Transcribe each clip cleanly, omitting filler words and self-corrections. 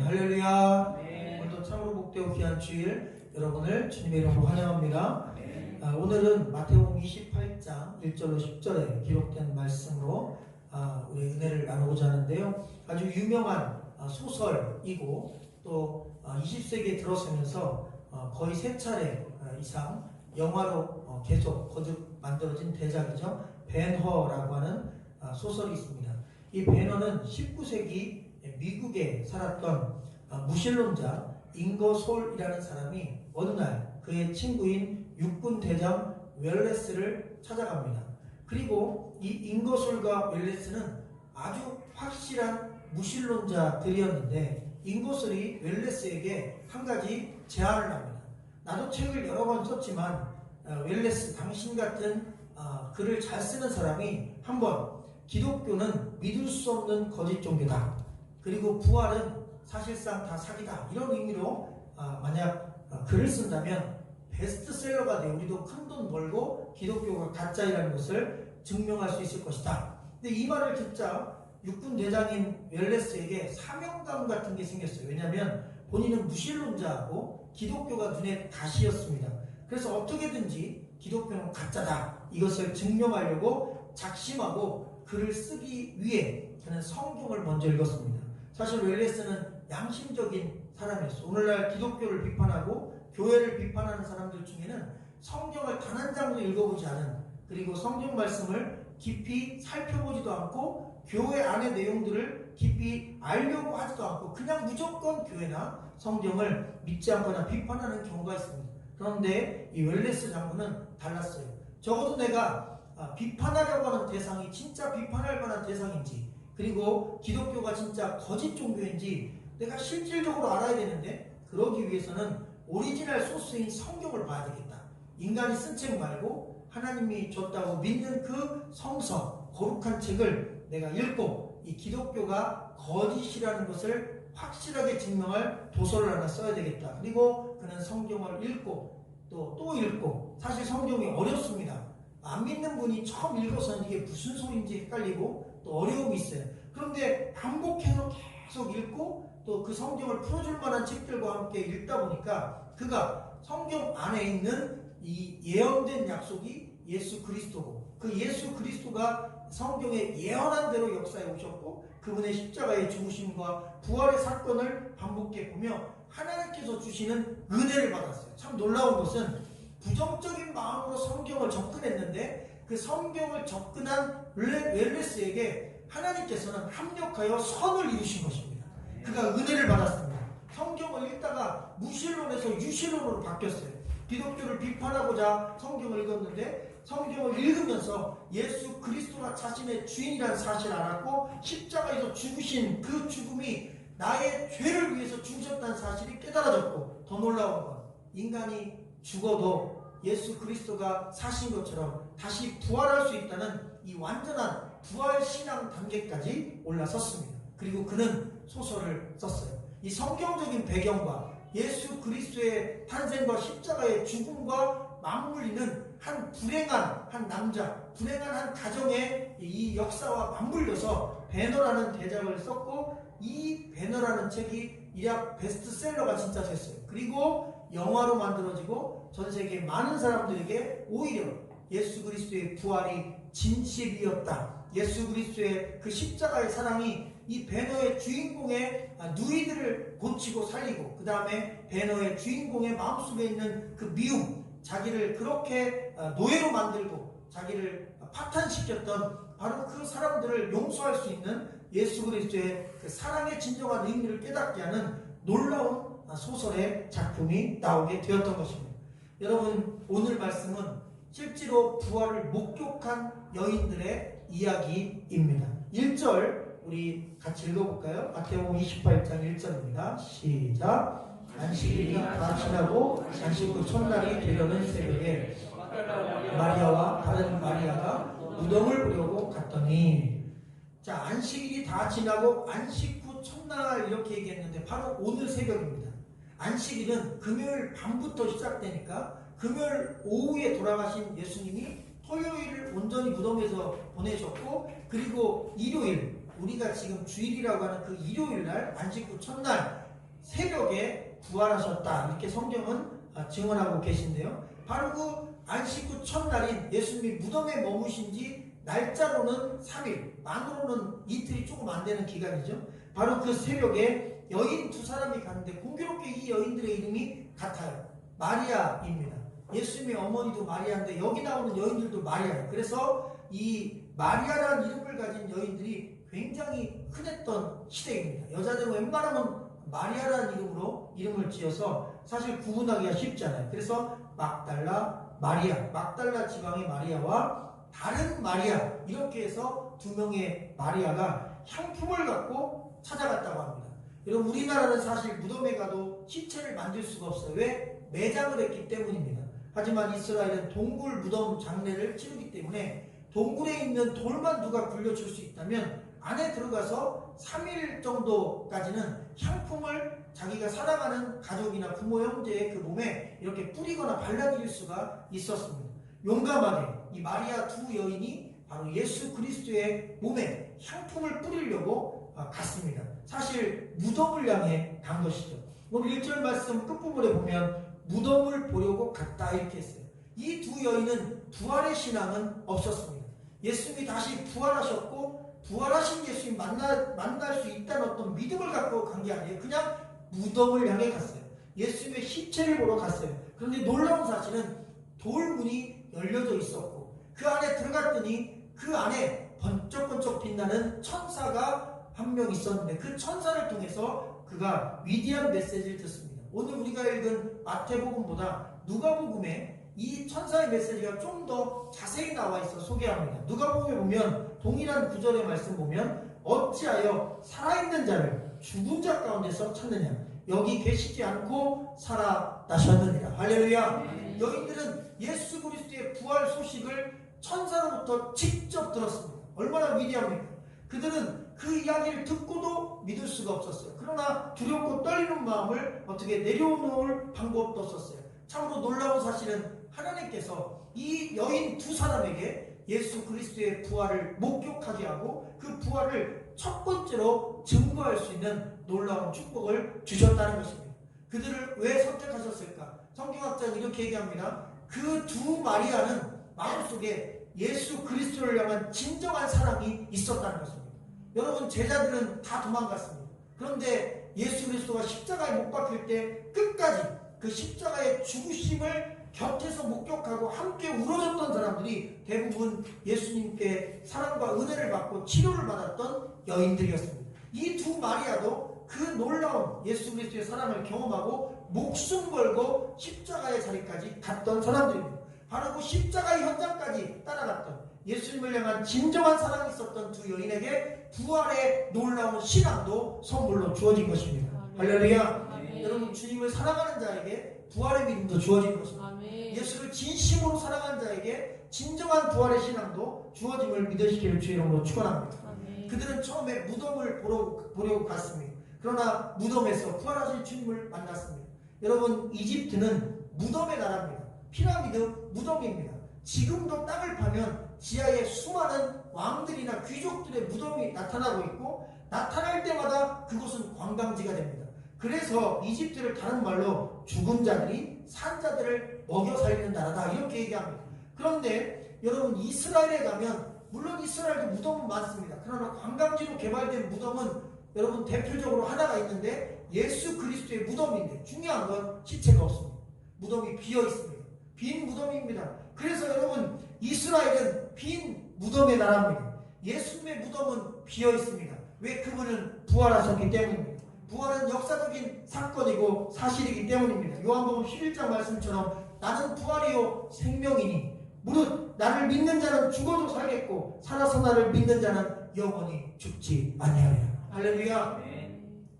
할렐루야. 네. 오늘도 참으로 복되고 귀한 주일 여러분을 주님의 이름으로 환영합니다. 오늘은 마태복음 28장 1절로 10절에 기록된 말씀으로 우리 은혜를 나누고자 하는데요. 아주 유명한 소설이고 또 20세기에 들어서면서 거의 3차례 이상 영화로 계속 거듭 만들어진 대작이죠. 벤허라고 하는 소설이 있습니다. 이 벤허는 19세기 미국에 살았던 무신론자 잉거솔이라는 사람이 어느 날 그의 친구인 육군 대장 웰레스를 찾아갑니다. 그리고 이 잉거솔과 웰레스는 아주 확실한 무신론자들이었는데 잉거솔이 웰레스에게 한 가지 제안을 합니다. 나도 책을 여러 번 썼지만 웰레스 당신 같은 글을 잘 쓰는 사람이 한번 기독교는 믿을 수 없는 거짓 종교다. 그리고 부활은 사실상 다 사기다. 이런 의미로 만약 글을 쓴다면 베스트셀러가 돼 우리도 큰 돈 벌고 기독교가 가짜이라는 것을 증명할 수 있을 것이다. 근데 이 말을 듣자 육군 대장인 웰레스에게 사명감 같은 게 생겼어요. 왜냐하면 본인은 무신론자하고 기독교가 눈에 가시였습니다. 그래서 어떻게든지 기독교는 가짜다. 이것을 증명하려고 작심하고 글을 쓰기 위해 그는 성경을 먼저 읽었습니다. 사실 웰레스는 양심적인 사람이었어요. 오늘날 기독교를 비판하고 교회를 비판하는 사람들 중에는 성경을 단 한 장도 읽어보지 않은, 그리고 성경 말씀을 깊이 살펴보지도 않고 교회 안의 내용들을 깊이 알려고 하지도 않고 그냥 무조건 교회나 성경을 믿지 않거나 비판하는 경우가 있습니다. 그런데 이 웰레스 장군은 달랐어요. 적어도 내가 비판하려고 하는 대상이 진짜 비판할 만한 대상인지, 그리고 기독교가 진짜 거짓 종교인지 내가 실질적으로 알아야 되는데, 그러기 위해서는 오리지널 소스인 성경을 봐야 되겠다. 인간이 쓴 책 말고 하나님이 줬다고 믿는 그 성서, 거룩한 책을 내가 읽고 이 기독교가 거짓이라는 것을 확실하게 증명할 도서를 하나 써야 되겠다. 그리고 그는 성경을 읽고 또 읽고, 사실 성경이 어렵습니다. 안 믿는 분이 처음 읽어서는 이게 무슨 소리인지 헷갈리고 또 어려움이 있어요. 그런데 반복해서 계속 읽고 또 그 성경을 풀어줄 만한 책들과 함께 읽다 보니까 그가 성경 안에 있는 이 예언된 약속이 예수 그리스도고, 그 예수 그리스도가 성경에 예언한 대로 역사에 오셨고 그분의 십자가의 죽으심과 부활의 사건을 반복해 보며 하나님께서 주시는 은혜를 받았어요. 참 놀라운 것은 부정적인 마음으로 성경을 접근했는데 그 성경을 접근한 웰레스에게 하나님께서는 합력하여 선을 이루신 것입니다. 그가 은혜를 받았습니다. 성경을 읽다가 무신론에서 유신론으로 바뀌었어요. 기독교를 비판하고자 성경을 읽었는데 성경을 읽으면서 예수 그리스도가 자신의 주인이라는 사실을 알았고 십자가에서 죽으신 그 죽음이 나의 죄를 위해서 죽으셨다는 사실이 깨달아졌고, 더 놀라운 건 인간이 죽어도 예수 그리스도가 사신 것처럼 다시 부활할 수 있다는 이 완전한 부활 신앙 단계까지 올라섰습니다. 그리고 그는 소설을 썼어요. 이 성경적인 배경과 예수 그리스도의 탄생과 십자가의 죽음과 맞물리는 한 불행한 한 남자, 불행한 한 가정의 이 역사와 맞물려서 배너라는 대작을 썼고, 이 배너라는 책이 일약 베스트셀러가 진짜 됐어요. 그리고 영화로 만들어지고 전 세계 많은 사람들에게 오히려 예수 그리스도의 부활이 진실이었다, 예수 그리스도의 그 십자가의 사랑이 이 배너의 주인공의 누이들을 고치고 살리고, 그 다음에 배너의 주인공의 마음속에 있는 그 미움, 자기를 그렇게 노예로 만들고 자기를 파탄시켰던 바로 그 사람들을 용서할 수 있는 예수 그리스도의 그 사랑의 진정한 의미를 깨닫게 하는 놀라운 소설의 작품이 나오게 되었던 것입니다. 여러분, 오늘 말씀은 실제로 부활을 목격한 여인들의 이야기입니다. 1절 우리 같이 읽어볼까요? 마태복음 28장 1절입니다. 시작. 안식일이 다 지나고 안식 후 첫날이 되려는 새벽에 마리아와 다른 마리아가 무덤을 보려고 갔더니, 자, 안식일이 다 지나고 안식 후 첫날 이렇게 얘기했는데 바로 오늘 새벽입니다. 안식일은 금요일 밤부터 시작되니까 금요일 오후에 돌아가신 예수님이 토요일을 온전히 무덤에서 보내셨고, 그리고 일요일, 우리가 지금 주일이라고 하는 그 일요일날 안식 후 첫날 새벽에 부활하셨다. 이렇게 성경은 증언하고 계신데요. 바로 그 안식 후 첫날인 예수님이 무덤에 머무신 지 날짜로는 3일, 만으로는 이틀이 조금 안 되는 기간이죠. 바로 그 새벽에 여인 두 사람이 갔는데 공교롭게 이 여인들의 이름이 같아요. 마리아입니다. 예수님의 어머니도 마리아인데 여기 나오는 여인들도 마리아예요. 그래서 이 마리아라는 이름을 가진 여인들이 굉장히 흔했던 시대입니다. 여자들은 웬만하면 마리아라는 이름으로 이름을 지어서 사실 구분하기가 쉽잖아요. 그래서 막달라 마리아, 막달라 지방의 마리아와 다른 마리아, 이렇게 해서 두 명의 마리아가 향품을 갖고 찾아갔다고 합니다. 여러분, 우리나라는 사실 무덤에 가도 시체를 만질 수가 없어요. 왜? 매장을 했기 때문입니다. 하지만 이스라엘은 동굴 무덤 장례를 치르기 때문에 동굴에 있는 돌만 누가 굴려줄 수 있다면 안에 들어가서 3일 정도까지는 향품을 자기가 사랑하는 가족이나 부모 형제의 그 몸에 이렇게 뿌리거나 발라드릴 수가 있었습니다. 용감하게 이 마리아 두 여인이 바로 예수 그리스도의 몸에 향품을 뿌리려고 갔습니다. 사실 무덤을 향해 간 것이죠. 오늘 1절 말씀 끝부분에 보면 무덤을 보려고 갔다 이렇게 했어요. 이 두 여인은 부활의 신앙은 없었습니다. 예수님이 다시 부활하셨고 부활하신 예수님 만날 수 있다는 어떤 믿음을 갖고 간 게 아니에요. 그냥 무덤을 향해 갔어요. 예수님의 시체를 보러 갔어요. 그런데 놀라운 사실은 돌문이 열려져 있었고 그 안에 들어갔더니 그 안에 번쩍번쩍 빛나는 천사가 한 명 있었는데 그 천사를 통해서 그가 위대한 메시지를 듣습니다. 오늘 우리가 읽은 마태복음보다 누가복음에 이 천사의 메시지가 좀 더 자세히 나와 있어 소개합니다. 누가복음에 보면 동일한 구절의 말씀 보면 어찌하여 살아있는 자를 죽은 자 가운데서 찾느냐, 여기 계시지 않고 살아나셨느니라. 할렐루야. 여인들은 예수 그리스도의 부활 소식을 천사로부터 직접 들었습니다. 얼마나 위대합니까? 그들은 그 이야기를 듣고도 믿을 수가 없었어요. 그러나 두렵고 떨리는 마음을 어떻게 내려놓을 방법도 없었어요. 참으로 놀라운 사실은 하나님께서 이 여인 두 사람에게 예수 그리스도의 부활을 목격하게 하고 그 부활을 첫 번째로 증거할 수 있는 놀라운 축복을 주셨다는 것입니다. 그들을 왜 선택하셨을까? 성경학자는 이렇게 얘기합니다. 그 두 마리아는 마음속에 예수 그리스도를 향한 진정한 사랑이 있었다는 것입니다. 여러분, 제자들은 다 도망갔습니다. 그런데 예수 그리스도가 십자가에 못 박힐 때 끝까지 그 십자가의 죽으심을 곁에서 목격하고 함께 울어줬던 사람들이 대부분 예수님께 사랑과 은혜를 받고 치료를 받았던 여인들이었습니다. 이 두 마리아도 그 놀라운 예수 그리스도의 사랑을 경험하고 목숨 걸고 십자가의 자리까지 갔던 사람들입니다. 바로 그 십자가의 현장까지 따라갔던 예수님을 향한 진정한 사랑이 있었던 두 여인에게 부활의 놀라운 신앙도 선물로 주어진 것입니다. 할렐루야. 여러분, 주님을 사랑하는 자에게 부활의 믿음도 주어진 것입니다. 예수를 진심으로 사랑하는 자에게 진정한 부활의 신앙도 주어짐을 믿으시기를 주의 이름으로 축원합니다. 그들은 처음에 무덤을 보려고 갔습니다. 그러나 무덤에서 부활하신 주님을 만났습니다. 여러분, 이집트는 무덤의 나라입니다. 피라미드 무덤입니다. 지금도 땅을 파면 지하에 수많은 왕들이나 귀족들의 무덤이 나타나고 있고 나타날 때마다 그곳은 관광지가 됩니다. 그래서 이집트를 다른 말로 죽은 자들이 산 자들을 먹여 살리는 나라다 이렇게 얘기합니다. 그런데 여러분, 이스라엘에 가면 물론 이스라엘도 무덤은 많습니다. 그러나 관광지로 개발된 무덤은 여러분 대표적으로 하나가 있는데 예수 그리스도의 무덤인데 중요한 건 시체가 없습니다. 무덤이 비어 있습니다. 빈 무덤입니다. 그래서 여러분, 이스라엘은 빈 무덤의 나라입니다. 예수님의 무덤은 비어 있습니다. 왜? 그분은 부활하셨기 때문입니다. 부활은 역사적인 사건이고 사실이기 때문입니다. 요한복음 11장 말씀처럼 나는 부활이요 생명이니 무릇 나를 믿는 자는 죽어도 살겠고 살아서 나를 믿는 자는 영원히 죽지 아니하리라. 할렐루야.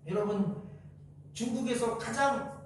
여러분, 중국에서 가장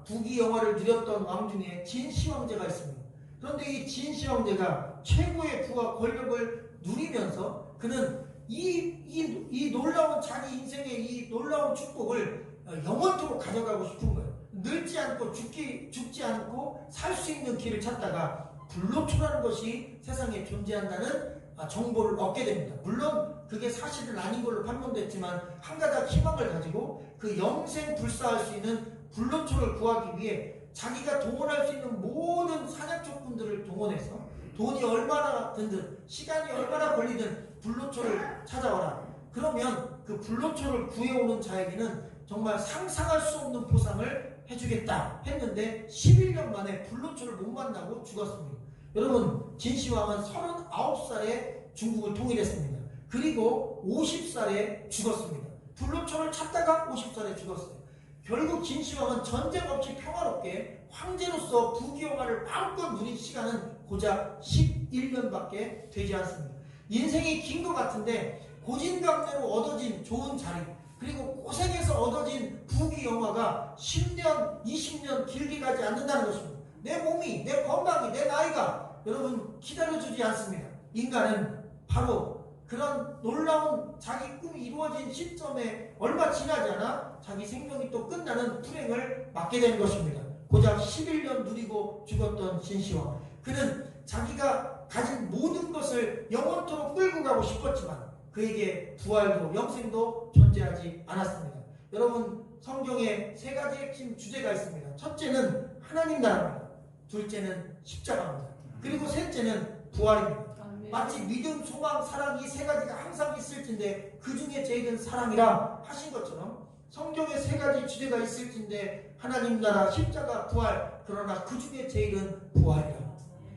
부귀 영화를 누렸던 왕 중에 진시 왕제가 있습니다. 그런데 이 진시 왕제가 최고의 부와 권력을 누리면서 그는 이 놀라운 자기 인생의 이 놀라운 축복을 영원토록 가져가고 싶은 거예요. 늙지 않고 죽지 않고 살 수 있는 길을 찾다가 불로초라는 것이 세상에 존재한다는 정보를 얻게 됩니다. 물론 그게 사실은 아닌 걸로 판명됐지만 한 가닥 희망을 가지고 그 영생 불사할 수 있는 불로초를 구하기 위해 자기가 동원할 수 있는 모든 사냥촉꾼들을 동원해서 돈이 얼마나 든든 시간이 얼마나 걸리든 불로초를 찾아와라. 그러면 그 불로초를 구해오는 자에게는 정말 상상할 수 없는 보상을 해주겠다 했는데 11년 만에 불로초를 못 만나고 죽었습니다. 여러분, 진시황은 39살에 중국을 통일했습니다. 그리고 50살에 죽었습니다. 불로초를 찾다가 50살에 죽었어요. 결국 진시황은 전쟁 없이 평화롭게 황제로서 부귀영화를 마음껏 누린 시간은 고작 11년밖에 되지 않습니다. 인생이 긴 것 같은데 고진감래로 얻어진 좋은 자리, 그리고 고생해서 얻어진 부귀영화가 10년, 20년 길게 가지 않는다는 것입니다. 내 몸이, 내 건강이, 내 나이가 여러분 기다려주지 않습니다. 인간은 바로 그런 놀라운 자기 꿈이 이루어진 시점에 얼마 지나지 않아 자기 생명이 또 끝나는 불행을 맞게 되는 것입니다. 고작 11년 누리고 죽었던 진시황, 그는 자기가 가진 모든 것을 영원토록 끌고 가고 싶었지만 그에게 부활도 영생도 존재하지 않았습니다. 여러분, 성경에 세 가지 핵심 주제가 있습니다. 첫째는 하나님 나라입니다. 둘째는 십자가입니다. 그리고 셋째는 부활입니다. 마치 믿음, 소망, 사랑 이 세 가지가 항상 있을 텐데 그 중에 제일은 사랑이라 하신 것처럼 성경에 세 가지 주제가 있을 텐데 하나님 나라, 십자가, 부활, 그러나 그 중에 제일은 부활이라.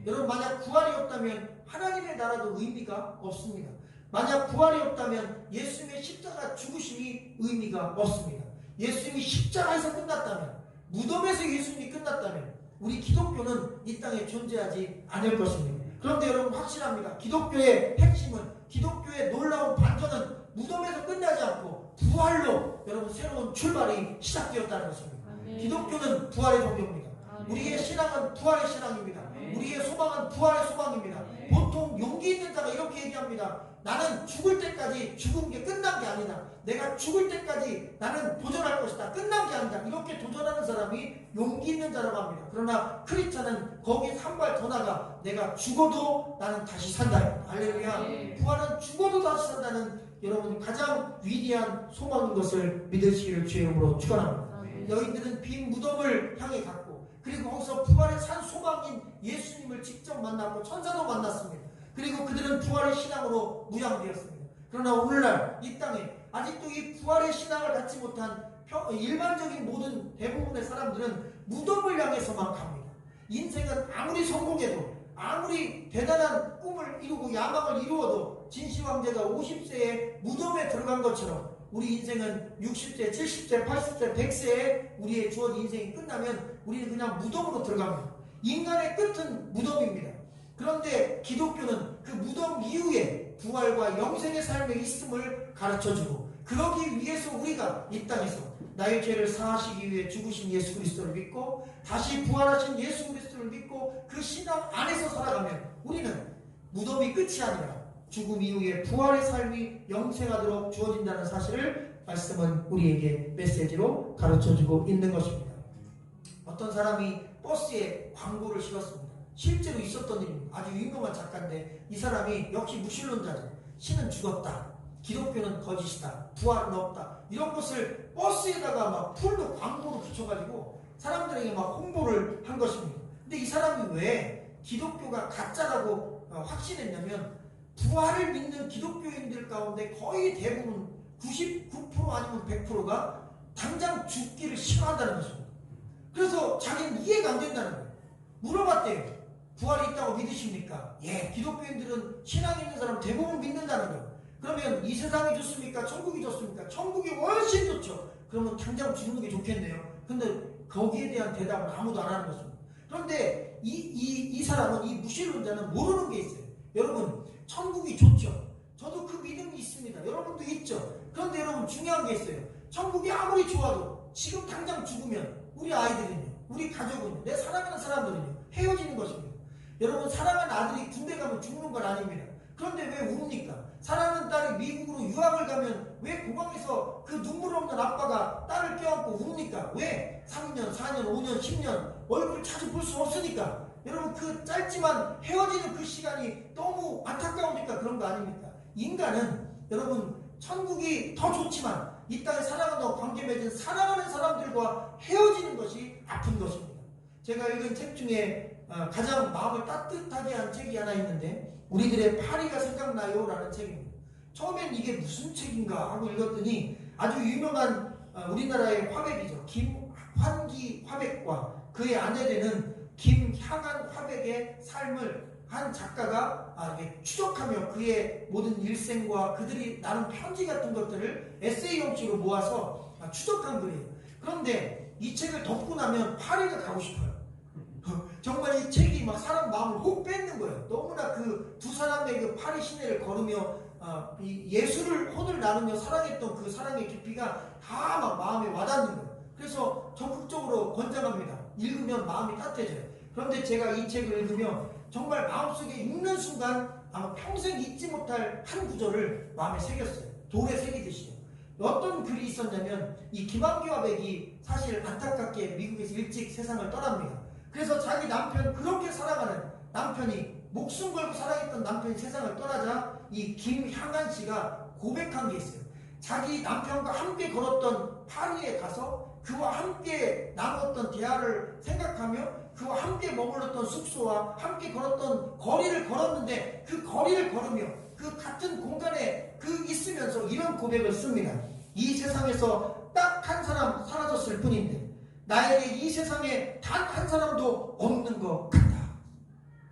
여러분, 만약 부활이 없다면 하나님의 나라도 의미가 없습니다. 만약 부활이 없다면 예수님의 십자가 죽으심이 의미가 없습니다. 예수님이 십자가에서 끝났다면, 무덤에서 예수님이 끝났다면 우리 기독교는 이 땅에 존재하지 않을 것입니다. 그런데 여러분, 확실합니다. 기독교의 핵심은, 기독교의 놀라운 반전은 무덤에서 끝나지 않고 부활로 여러분 새로운 출발이 시작되었다는 것입니다. 기독교는 부활의 종교입니다. 우리의 신앙은 부활의 신앙입니다. 우리의 소망은 부활의 소망입니다. 보통 용기 있는 자가 이렇게 얘기합니다. 나는 죽을 때까지 죽은 게 끝난 게 아니다. 내가 죽을 때까지 나는 도전할 것이다. 끝난 게 아니다. 이렇게 도전하는 사람이 용기 있는 자라고 합니다. 그러나 크리스찬은 거기에 한 발 더 나가 내가 죽어도 나는 다시 산다. 할렐루야. 부활은 죽어도 다시 산다는 여러분 가장 위대한 소망인 것을 믿으시기를 주의 이름으로 축원합니다. 너희들은 빈 무덤을 향해 갔고, 그리고 거기서 부활의 산 소망인 예수님을 직접 만났고 천사도 만났습니다. 그리고 그들은 부활의 신앙으로 무장되었습니다. 그러나 오늘날 이 땅에 아직도 이 부활의 신앙을 갖지 못한 일반적인 모든 대부분의 사람들은 무덤을 향해서만 갑니다. 인생은 아무리 성공해도, 아무리 대단한 꿈을 이루고 야망을 이루어도 진시황제가 50세에 무덤에 들어간 것처럼 우리 인생은 60세, 70세, 80세, 100세에 우리의 주어진 인생이 끝나면 우리는 그냥 무덤으로 들어갑니다. 인간의 끝은 무덤입니다. 그런데 기독교는 그 무덤 이후에 부활과 영생의 삶에 있음을 가르쳐주고, 그러기 위해서 우리가 이 땅에서 나의 죄를 사하시기 위해 죽으신 예수 그리스도를 믿고 다시 부활하신 예수 그리스도를 믿고 그 신앙 안에서 살아가면 우리는 무덤이 끝이 아니라 죽음 이후에 부활의 삶이 영생하도록 주어진다는 사실을 말씀은 우리에게 메시지로 가르쳐주고 있는 것입니다. 어떤 사람이 버스에 광고를 실었습니다. 실제로 있었던 일입니다. 아주 유명한 작가인데 이 사람이 역시 무신론자죠. 신은 죽었다, 기독교는 거짓이다, 부활은 없다, 이런 것을 버스에다가 막 풀로 광고로 붙여가지고 사람들에게 막 홍보를 한 것입니다. 근데 이 사람이 왜 기독교가 가짜라고 확신했냐면, 부활을 믿는 기독교인들 가운데 거의 대부분 99% 아니면 100%가 당장 죽기를 싫어한다는 것입니다. 그래서 자기는 이해가 안 된다는 거예요. 물어봤대요. 부활이 있다고 믿으십니까? 예, 기독교인들은 신앙 있는 사람 대부분 믿는다는 거예요. 그러면 이 세상이 좋습니까? 천국이 좋습니까? 천국이 훨씬 좋죠. 그러면 당장 죽는 게 좋겠네요. 근데 거기에 대한 대답은 아무도 안 하는 것입니다. 그런데 이 사람은, 이 무신론자는 모르는 게 있어요. 여러분, 천국이 좋죠. 저도 그 믿음이 있습니다. 여러분도 있죠. 그런데 여러분, 중요한 게 있어요. 천국이 아무리 좋아도 지금 당장 죽으면 우리 아이들은요, 우리 가족은요, 내 사랑하는 사람들은요 헤어지는 것입니다. 여러분, 사랑하는 아들이 군대 가면 죽는 건 아닙니다. 그런데 왜 웁니까? 사랑하는 딸이 미국으로 유학을 가면 왜 공항에서 그 눈물 없는 아빠가 딸을 껴안고 웁니까? 왜? 3년, 4년, 5년, 10년 얼굴 자주 볼 수 없으니까. 여러분 그 짧지만 헤어지는 그 시간이 너무 안타까우니까 그런 거 아닙니까? 인간은 여러분 천국이 더 좋지만 이 땅에 사랑하는 관계 맺은 사랑하는 사람들과 헤어지는 것이 아픈 것입니다. 제가 읽은 책 중에 가장 마음을 따뜻하게 한 책이 하나 있는데 우리들의 파리가 생각나요? 라는 책입니다. 처음엔 이게 무슨 책인가 하고 읽었더니 아주 유명한 우리나라의 화백이죠. 김환기 화백과 그의 아내 되는 김향한 화백의 삶을 한 작가가 이렇게 추적하며 그의 모든 일생과 그들이 나눈 편지 같은 것들을 에세이 형식으로 모아서 추적한 글이에요. 그런데 이 책을 덮고 나면 파리가 가고 싶어요. 정말 이 책이 막 사람 마음을 혹 뺏는 거예요. 너무나 그 두 사람의 그 파리 시내를 걸으며 이 예술을 혼을 나누며 사랑했던 그 사랑의 깊이가 다 막 마음에 와닿는 거예요. 그래서 적극적으로 권장합니다. 읽으면 마음이 따뜻해져요. 그런데 제가 이 책을 읽으며 정말 마음속에 읽는 순간 아마 평생 잊지 못할 한 구절을 마음에 새겼어요. 돌에 새기듯이요. 어떤 글이 있었냐면 이 김한기 화백이 사실 안타깝게 미국에서 일찍 세상을 떠납니다. 그래서 자기 남편, 그렇게 사랑하는 남편이, 목숨 걸고 사랑했던 남편이 세상을 떠나자 이 김향한 씨가 고백한 게 있어요. 자기 남편과 함께 걸었던 파리에 가서 그와 함께 나눴던 대화를 생각하며 그와 함께 머물렀던 숙소와 함께 걸었던 거리를 걸었는데 그 거리를 걸으며 그 같은 공간에 있으면서 이런 고백을 씁니다. 이 세상에서 딱 한 사람 사라졌을 뿐인데 나에게 이 세상에 단 한 사람도 없는 것 같다.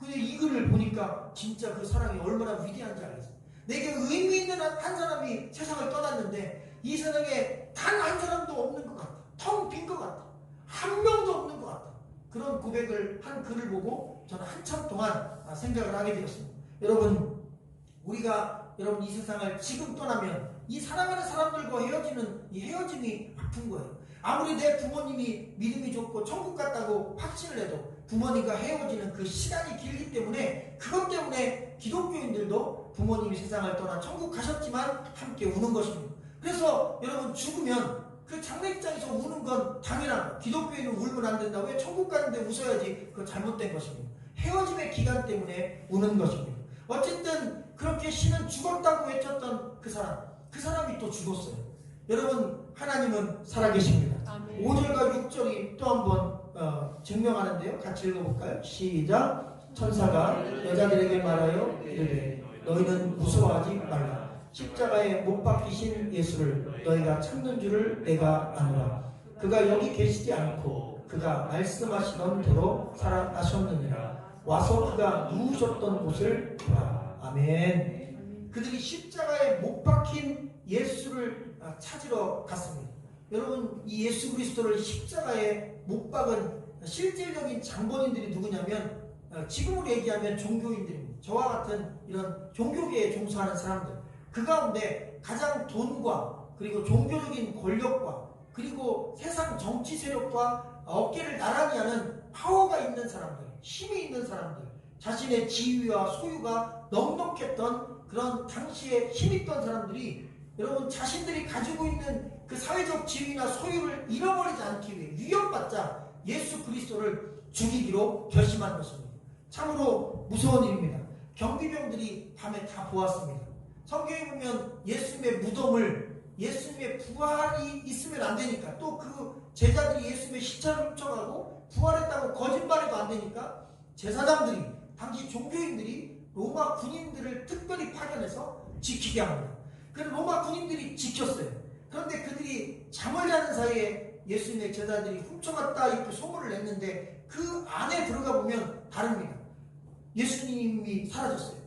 근데 이 글을 보니까 진짜 그 사랑이 얼마나 위대한지 알겠어요. 내게 의미 있는 한 사람이 세상을 떠났는데 이 세상에 단 한 사람도 없는 것 같다. 텅 빈 것 같다. 한 명도 없는 것 같다. 그런 고백을 한 글을 보고 저는 한참 동안 생각을 하게 되었습니다. 여러분 이 세상을 지금 떠나면 이 사랑하는 사람들과 헤어지는 이 헤어짐이 아픈 거예요. 아무리 내 부모님이 믿음이 좋고 천국 갔다고 확신을 해도 부모님과 헤어지는 그 시간이 길기 때문에 그것 때문에 기독교인들도 부모님이 세상을 떠나 천국 가셨지만 함께 우는 것입니다. 그래서 여러분 죽으면 그 장례식장에서 우는 건 당연한 거예요. 기독교인은 울면 안 된다. 왜 천국 가는데 웃어야지? 그건 잘못된 것입니다. 헤어짐의 기간 때문에 우는 것입니다. 어쨌든 그렇게 신은 죽었다고 외쳤던 그 사람이 또 죽었어요. 여러분 하나님은 살아계십니다. 5절과 6절이 또 한번 증명하는데요. 같이 읽어볼까요? 시작. 천사가 여자들에게 말하여 이르되 너희는 무서워하지 말라. 십자가에 못 박히신 예수를 너희가 찾는 줄을 내가 아노라. 그가 여기 계시지 않고 그가 말씀하시던 대로 살아나셨느니라. 와서 그가 누우셨던 곳을 보라. 아멘. 그들이 십자가에 못 박힌 예수를 찾으러 갔습니다. 여러분 이 예수 그리스도를 십자가에 못 박은 실질적인 장본인들이 누구냐면 지금으로 얘기하면 종교인들입니다. 저와 같은 이런 종교계에 종사하는 사람들, 그 가운데 가장 돈과 그리고 종교적인 권력과 그리고 세상 정치 세력과 어깨를 나란히 하는 파워가 있는 사람들, 힘이 있는 사람들, 자신의 지위와 소유가 넉넉했던 그런 당시에 힘있던 사람들이 여러분 자신들이 가지고 있는 그 사회적 지위나 소유를 잃어버리지 않기 위해 위협받자 예수 그리스도를 죽이기로 결심한 것입니다. 참으로 무서운 일입니다. 경비병들이 밤에 다 보았습니다. 성경에 보면 예수님의 무덤을, 예수님의 부활이 있으면 안 되니까, 또 그 제자들이 예수님의 시체를 훔쳐가고 부활했다고 거짓말해도 안 되니까 제사장들이, 당시 종교인들이 로마 군인들을 특별히 파견해서 지키게 합니다. 그래서 로마 군인들이 지켰어요. 그런데 그들이 잠을 자는 사이에 예수님의 제자들이 훔쳐갔다 이렇게 소문을 냈는데 그 안에 들어가 보면 다릅니다. 예수님이 사라졌어요.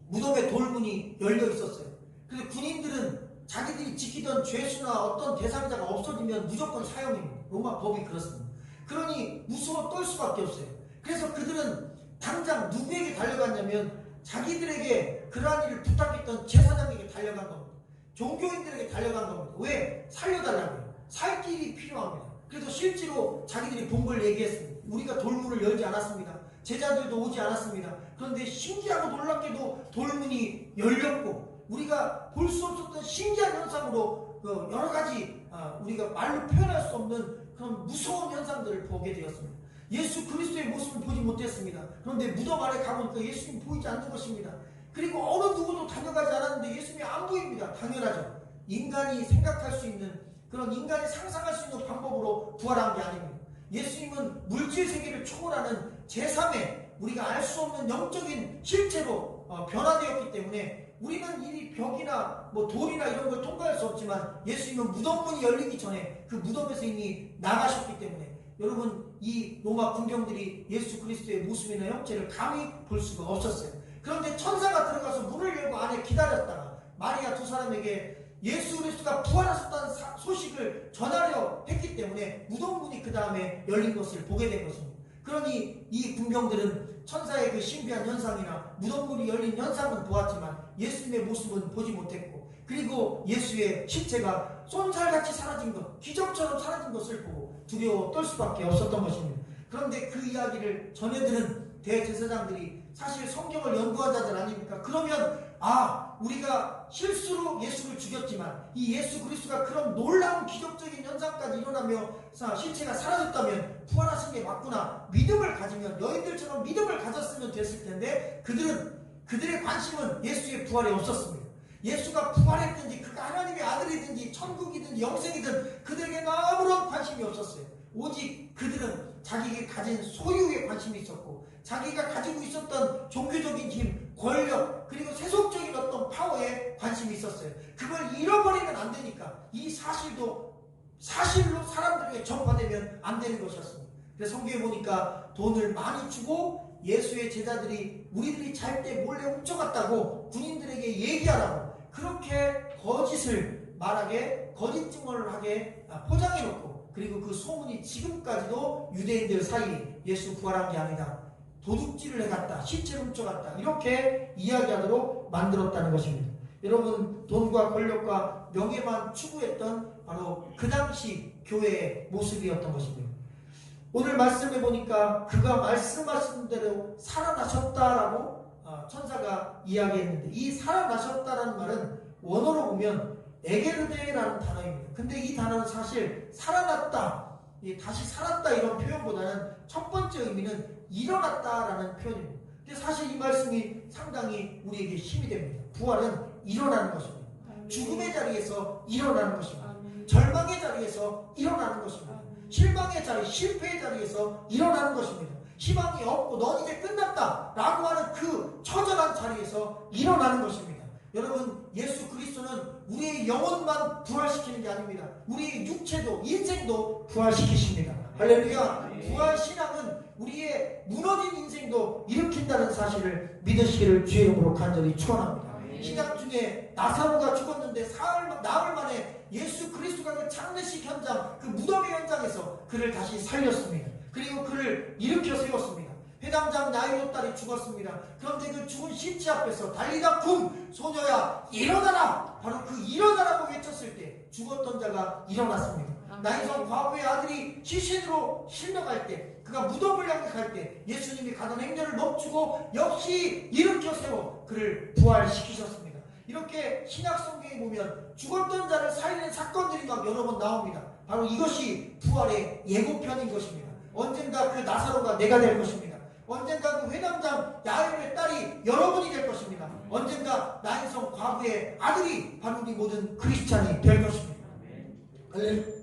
무덤에 돌문이 열려 있었어요. 그래서 군인들은 자기들이 지키던 죄수나 어떤 대상자가 없어지면 무조건 사형입니다. 로마 법이 그렇습니다. 그러니 무서워 떨 수밖에 없어요. 그래서 그들은 당장 누구에게 달려갔냐면 자기들에게 그러한 일을 부탁했던 제사장에게 달려간 겁니다. 종교인들에게 달려간 겁니다. 왜? 살려달라고요. 살 길이 필요합니다. 그래서 실제로 자기들이 본 걸 얘기했습니다. 우리가 돌문을 열지 않았습니다. 제자들도 오지 않았습니다. 그런데 신기하고 놀랍게도 돌문이 열렸고 우리가 볼 수 없었던 신기한 현상으로 여러 가지 우리가 말로 표현할 수 없는 그런 무서운 현상들을 보게 되었습니다. 예수 그리스도의 모습을 보지 못했습니다. 그런데 무덤 안에 가보니까 예수님 보이지 않는 것입니다. 그리고 어느 누구도 다녀가지 않았는데 예수님이 안 보입니다. 당연하죠. 인간이 생각할 수 있는, 그런 인간이 상상할 수 있는 방법으로 부활한 게 아닙니다. 예수님은 물질 세계를 초월하는 제3의 우리가 알 수 없는 영적인 실체로 변화되었기 때문에 우리는 이 벽이나 돌이나 이런 걸 통과할 수 없지만 예수님은 무덤문이 열리기 전에 그 무덤에서 이미 나가셨기 때문에 여러분, 이 로마 군병들이 예수 그리스도의 모습이나 형체를 감히 볼 수가 없었어요. 그런데 천사가 들어가서 문을 열고 안에 기다렸다가 마리아 두 사람에게 예수 그리스도가 부활하셨다는 소식을 전하려 했기 때문에 무덤문이 그 다음에 열린 것을 보게 된 것입니다. 그러니 이 군병들은 천사의 그 신비한 현상이나 무덤문이 열린 현상은 보았지만 예수님의 모습은 보지 못했고, 그리고 예수의 실체가 쏜살같이 사라진 것, 기적처럼 사라진 것을 보고 두려워 떨 수밖에 없었던 것입니다. 그런데 그 이야기를 전해드는 대제사장들이 사실 성경을 연구한 자들 아닙니까? 그러면 우리가 실수로 예수를 죽였지만 이 예수 그리스도가 그런 놀라운 기적적인 현상까지 일어나며 실체가 사라졌다면 부활하신 게 맞구나, 믿음을 가지면 여인들처럼 믿음을 가졌으면 됐을 텐데 그들의 관심은 예수의 부활에 없었습니다. 예수가 부활했든지 그가 하나님의 아들이든지 천국이든지 영생이든 그들에게는 아무런 관심이 없었어요. 오직 그들은 자기가 가진 소유에 관심이 있었고, 자기가 가지고 있었던 종교적인 힘, 권력, 그리고 세속적인 어떤 파워에 관심이 있었어요. 그걸 잃어버리면 안 되니까 이 사실로 사람들에게 전파되면 안 되는 것이었습니다. 그래서 성경에 보니까 돈을 많이 주고 예수의 제자들이 우리들이 잘 때 몰래 훔쳐갔다고 군인들에게 얘기하라고 그렇게 거짓을 말하게, 거짓 증언을 하게 포장해놓고, 그리고 그 소문이 지금까지도 유대인들 사이에 예수 부활한 게 아니다, 도둑질을 해갔다, 시체를 훔쳐갔다, 이렇게 이야기하도록 만들었다는 것입니다. 여러분, 돈과 권력과 명예만 추구했던 바로 그 당시 교회의 모습이었던 것입니다. 오늘 말씀해 보니까 그가 말씀하신 대로 살아나셨다라고 천사가 이야기했는데, 이 살아나셨다라는 말은 원어로 보면 에게르데라는 단어입니다. 근데 이 단어는 사실 살아났다, 다시 살았다 이런 표현보다는 첫 번째 의미는 일어났다라는 표현입니다. 근데 사실 이 말씀이 상당히 우리에게 힘이 됩니다. 부활은 일어나는 것입니다. 죽음의 자리에서 일어나는 것입니다. 절망의 자리에서 일어나는 것입니다. 실망의 자리, 실패의 자리에서 일어나는 것입니다. 희망이 없고 넌 이제 끝났다 라고 하는 그 처절한 자리에서 일어나는 것입니다. 여러분, 예수 그리스도는 우리의 영혼만 부활시키는 게 아닙니다. 우리의 육체도, 인생도 부활시키십니다. 할렐루야. 부활신앙은 우리의 무너진 인생도 일으킨다는 사실을 믿으시기를 주의 이름으로 간절히 축원합니다. 신약 중에 나사로가 죽었는데 나흘 만에 예수 그리스도가 그 장례식 현장, 그 무덤의 현장에서 그를 다시 살렸습니다. 그리고 그를 일으켜 세웠습니다. 회당장 야이로 딸이 죽었습니다. 그런데 그 죽은 시체 앞에서 달리다 굼, 소녀야 일어나라, 바로 그 일어나라고 외쳤을 때 죽었던 자가 일어났습니다. 나인성 과부의 아들이 시신으로 실려갈 때, 그가 무덤을 향해 갈 때 예수님이 가던 행렬을 멈추고 역시 일으켜 세워 그를 부활시키셨습니다. 이렇게 신약 성경에 보면 죽었던 자를 살리는 사건들이 막 여러 번 나옵니다. 바로 이것이 부활의 예고편인 것입니다. 언젠가 그 나사로가 내가 될 것입니다. 언젠가 그 회당장 야이로의 딸이 여러분이 될 것입니다. 언젠가 나인성 과부의 아들이 바로 우리 모든 크리스찬이 될 것입니다.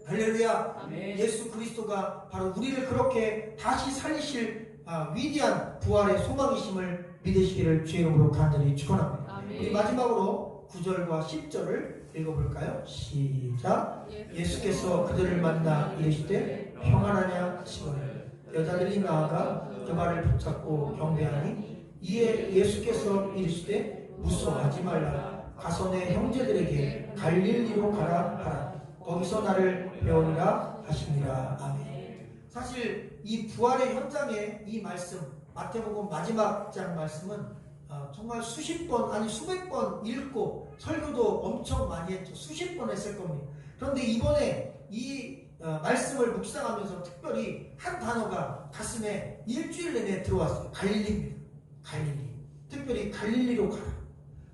할렐루야. 예수 그리스도가 바로 우리를 그렇게 다시 살리실 위대한 부활의 소망이심을 믿으시기를 주의 이름으로 간절히 축원합니다. 우리 마지막으로 9절과 10절을 읽어볼까요? 시작. 예수께서 그들을 만나 이르시되 평안하냐 하시거늘 여자들이 나아가 그 발을 붙잡고 경배하니, 이에 예수께서 이르시되 무서워하지 말라. 가서 내 형제들에게 갈릴리로 가라 하라. 거기서 나를 배우리라 하십니다. 아멘. 사실 이 부활의 현장에 이 말씀, 마태복음 마지막 장 말씀은 정말 수십 번, 아니 수백 번 읽고 설교도 엄청 많이 했죠. 수십 번 했을 겁니다. 그런데 이번에 이 말씀을 묵상하면서 특별히 한 단어가 가슴에 일주일 내내 들어왔어요. 갈릴리입니다. 갈릴리. 특별히 갈릴리로 가라.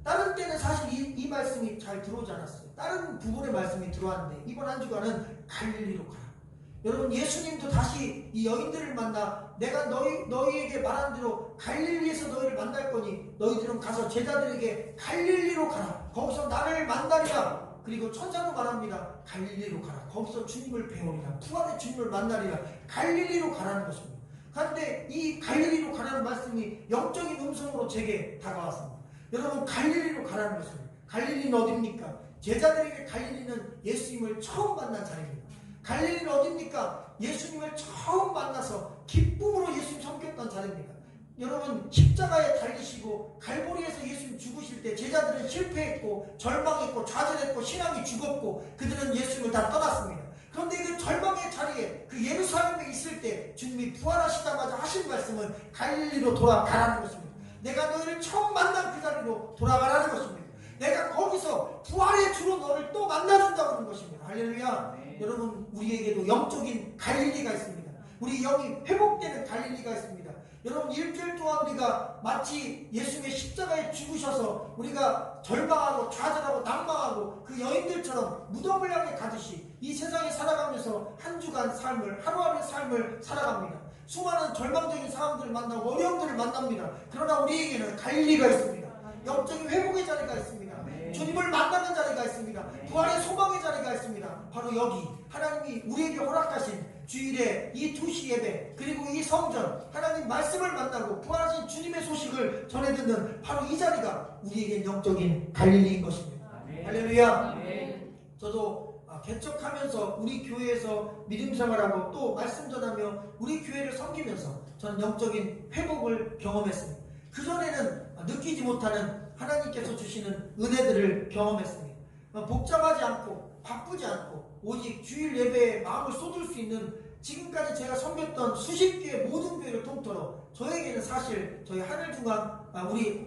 다른 때는 사실 이 말씀이 잘 들어오지 않았어요. 다른 부분의 말씀이 들어왔는데 이번 한 주간은 갈릴리로 가라. 여러분 예수님도 다시 이 여인들을 만나 내가 너희에게 말한 대로 갈릴리에서 너희를 만날 거니 너희들은 가서 제자들에게 갈릴리로 가라. 거기서 나를 만나리라. 그리고 천사도 말합니다. 갈릴리로 가라. 거기서 주님을 배우리라. 부활의 주님을 만나리라. 갈릴리로 가라는 것입니다. 그런데 이 갈릴리로 가라는 말씀이 영적인 음성으로 제게 다가왔습니다. 여러분 갈릴리로 가라는 것입니다. 갈릴리는 어디입니까? 제자들에게 갈릴리는 예수님을 처음 만난 자리입니다. 갈릴리는 어디입니까? 예수님을 처음 만나서 기쁨으로 예수님 섬겼던 자리입니다. 여러분 십자가에 달리시고 갈보리에서 예수님 죽으실 때 제자들은 실패했고 절망했고 좌절했고 신앙이 죽었고 그들은 예수님을 다 떠났습니다. 그런데 그 절망의 자리에 그 예루살렘에 있을 때 주님이 부활하시자마자 하신 말씀은 갈릴리로 돌아가라는 것입니다. 내가 너희를 처음 만난 그 자리로 돌아가라는 것입니다. 내가 거기서 부활의 주로 너를 또 만나준다고 하는 것입니다. 할렐루야. 네. 여러분 우리에게도 영적인 갈릴리가 있습니다. 우리 영이 회복되는 갈릴리가 있습니다. 여러분 일주일 동안 우리가 마치 예수님의 십자가에 죽으셔서 우리가 절망하고 좌절하고 난망하고 그 여인들처럼 무덤을 향해 가듯이 이 세상에 살아가면서 한 주간 삶을 하루하루의 삶을 살아갑니다. 수많은 절망적인 사람들을 만나고 어려움들을 만납니다. 그러나 우리에게는 갈릴리가 있습니다. 영적인 회복의 자리가 있습니다. 주님을 만나는 자리가 있습니다. 부활의 소망의 자리가 있습니다. 바로 여기 하나님이 우리에게 허락하신 주일에 이 2시 예배 그리고 이 성전 하나님 말씀을 만나고 부활하신 주님의 소식을 전해 듣는 바로 이 자리가 우리에게 영적인 갈릴리인 것입니다. 할렐루야. 저도 개척하면서 우리 교회에서 믿음 생활하고 또 말씀 전하며 우리 교회를 섬기면서 저는 영적인 회복을 경험했습니다. 그전에는 느끼지 못하는 하나님께서 주시는 은혜들을 경험했습니다. 복잡하지 않고 바쁘지 않고 오직 주일 예배에 마음을 쏟을 수 있는 지금까지 제가 섬겼던 수십 개의 모든 교회를 통틀어 저에게는 사실 저희 하늘중앙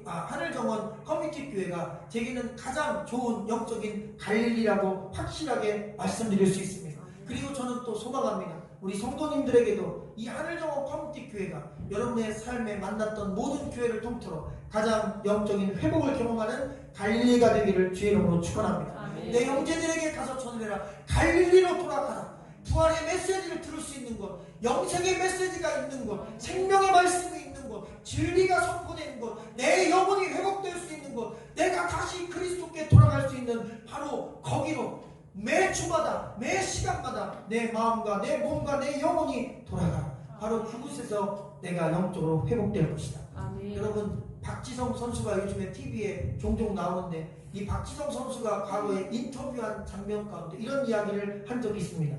하늘정원 커뮤니티 교회가 제게는 가장 좋은 영적인 갈릴리라고 확실하게 말씀드릴 수 있습니다. 그리고 저는 또 소망합니다. 우리 성도님들에게도 이 하늘정원 커뮤니티 교회가 여러분의 삶에 만났던 모든 교회를 통틀어 가장 영적인 회복을 경험하는 갈릴리가 되기를 주의 이름으로 축원합니다. 내 형제들에게 가서 전해라. 갈릴리로 돌아가라. 부활의 메시지를 들을 수 있는 곳, 영생의 메시지가 있는 곳, 생명의 말씀이 있는 곳, 진리가 선포되는 곳, 내 영혼이 회복될 수 있는 곳, 내가 다시 그리스도께 돌아갈 수 있는 바로 거기로 매 주마다 매 시간마다 내 마음과 내 몸과 내 영혼이 돌아가. 바로 그곳에서 내가 영적으로 회복될 것이다. 아멘. 여러분 박지성 선수가 요즘에 TV에 종종 나오는데 이 박지성 선수가 과거에 인터뷰한 장면 가운데 이런 이야기를 한 적이 있습니다.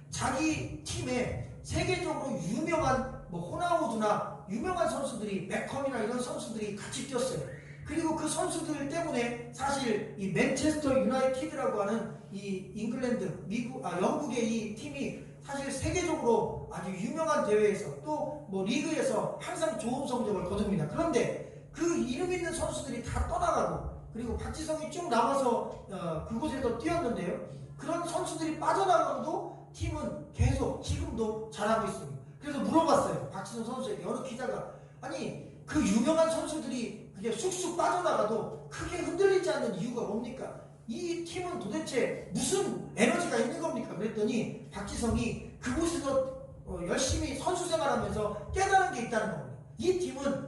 자기 팀에 세계적으로 유명한 호나우두나 유명한 선수들이 맥컴이나 이런 선수들이 같이 뛰었어요. 그리고 그 선수들 때문에 사실 이 맨체스터 유나이티드라고 하는 이 잉글랜드, 영국의 이 팀이 사실 세계적으로 아주 유명한 대회에서 또 리그에서 항상 좋은 성적을 거둡니다. 그런데 그 이름 있는 선수들이 다 떠나가고 그리고 박지성이 쭉 남아서 그곳에서 뛰었는데요. 그런 선수들이 빠져나가도 팀은 계속 지금도 잘하고 있습니다. 그래서 물어봤어요. 박지성 선수에게 어느 기자가 아니 그 유명한 선수들이 그게 쑥쑥 빠져나가도 크게 흔들리지 않는 이유가 뭡니까? 이 팀은 도대체 무슨 에너지가 있는 겁니까? 그랬더니 박지성이 그곳에서 열심히 선수 생활하면서 깨달은 게 있다는 겁니다. 이 팀은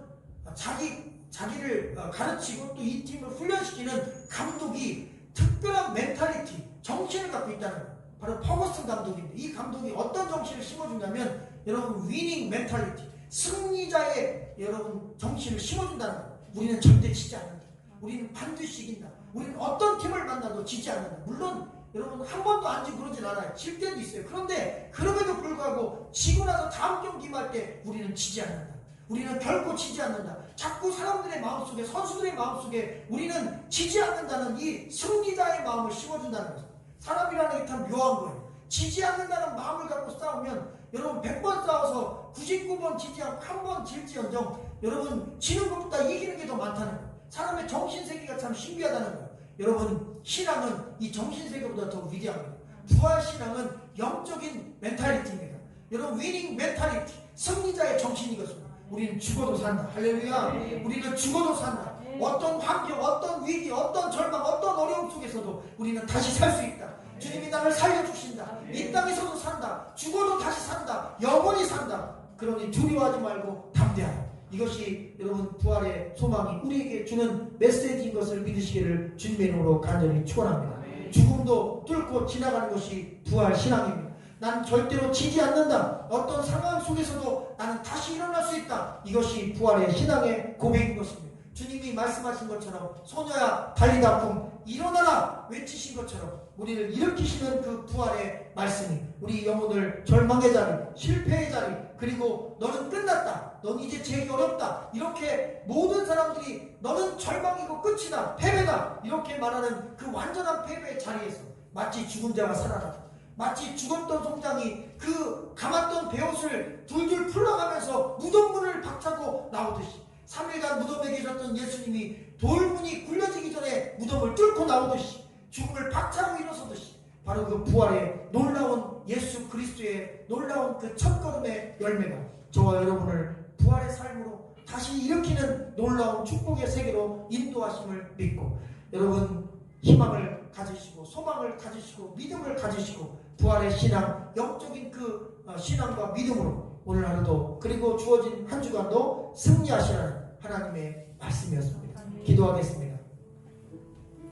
자기를 가르치고 또 이 팀을 훈련시키는 감독이 특별한 멘탈리티, 정신을 갖고 있다는 거예요. 바로 퍼거슨 감독인데 이 감독이 어떤 정신을 심어준다면 여러분 위닝 멘탈리티, 승리자의 여러분 정신을 심어준다는 거예요. 우리는 절대 지지 않는다. 우리는 반드시 이긴다. 우리는 어떤 팀을 만나도 지지 않는다. 물론 여러분 한 번도 안 지고 그러진 않아요. 질 때도 있어요. 그런데 그럼에도 불구하고 지고 나서 다음 경기 임할 때 우리는 지지 않는다. 우리는 결코 지지 않는다. 자꾸 사람들의 마음속에 선수들의 마음속에 우리는 지지 않는다는 이 승리자의 마음을 심어준다는 거죠. 사람이라는 게 참 묘한 거예요. 지지 않는다는 마음을 갖고 싸우면 여러분 100번 싸워서 99번 지지 않고 한 번 질지언정 여러분 지는 것보다 이기는 게 더 많다는 거예요. 사람의 정신세계가 참 신비하다는 거예요. 여러분 신앙은 이 정신세계보다 더 위대합니다. 부활신앙은 영적인 멘탈리티입니다. 여러분 위닝 멘탈리티, 승리자의 정신이거든요. 우리는 죽어도 산다. 할렐루야. 우리는 죽어도 산다. 어떤 환경, 어떤 위기, 어떤 절망, 어떤 어려움 속에서도 우리는 다시 살 수 있다. 주님이 나를 살려주신다. 이 땅에서도 산다. 죽어도 다시 산다. 영원히 산다. 그러니 두려워하지 말고 담대하라. 이것이 여러분 부활의 소망이 우리에게 주는 메시지인 것을 믿으시기를 주님의 이름으로 간절히 축원합니다. 죽음도 뚫고 지나가는 것이 부활 신앙입니다. 난 절대로 지지 않는다. 어떤 상황 속에서도 나는 다시 일어날 수 있다. 이것이 부활의 신앙의 고백인 것입니다. 주님이 말씀하신 것처럼 소녀야 달리다품 일어나라 외치신 것처럼 우리를 일으키시는 그 부활의 말씀이 우리 영혼을 절망의 자리, 실패의 자리, 그리고 너는 끝났다, 넌 이제 재기 어렵다, 이렇게 모든 사람들이 너는 절망이고 끝이다, 패배다, 이렇게 말하는 그 완전한 패배의 자리에서 마치 죽은 자가 살아나다, 마치 죽었던 송장이 그 감았던 베옷을 둘둘 풀러가면서 무덤문을 박차고 나오듯이 3일간 무덤에 계셨던 예수님이 돌문이 굴려지기 전에 무덤을 뚫고 나오듯이 죽음을 박차고 일어서듯이 바로 그 부활의 놀라운 예수 그리스도의 놀라운 그 첫걸음의 열매가 저와 여러분을 부활의 삶으로 다시 일으키는 놀라운 축복의 세계로 인도하심을 믿고 여러분 희망을 가지시고 소망을 가지시고 믿음을 가지시고 부활의 신앙, 영적인 그 신앙과 믿음으로 오늘 하루도 그리고 주어진 한 주간도 승리하시라는 하나님의 말씀이었습니다. 기도하겠습니다.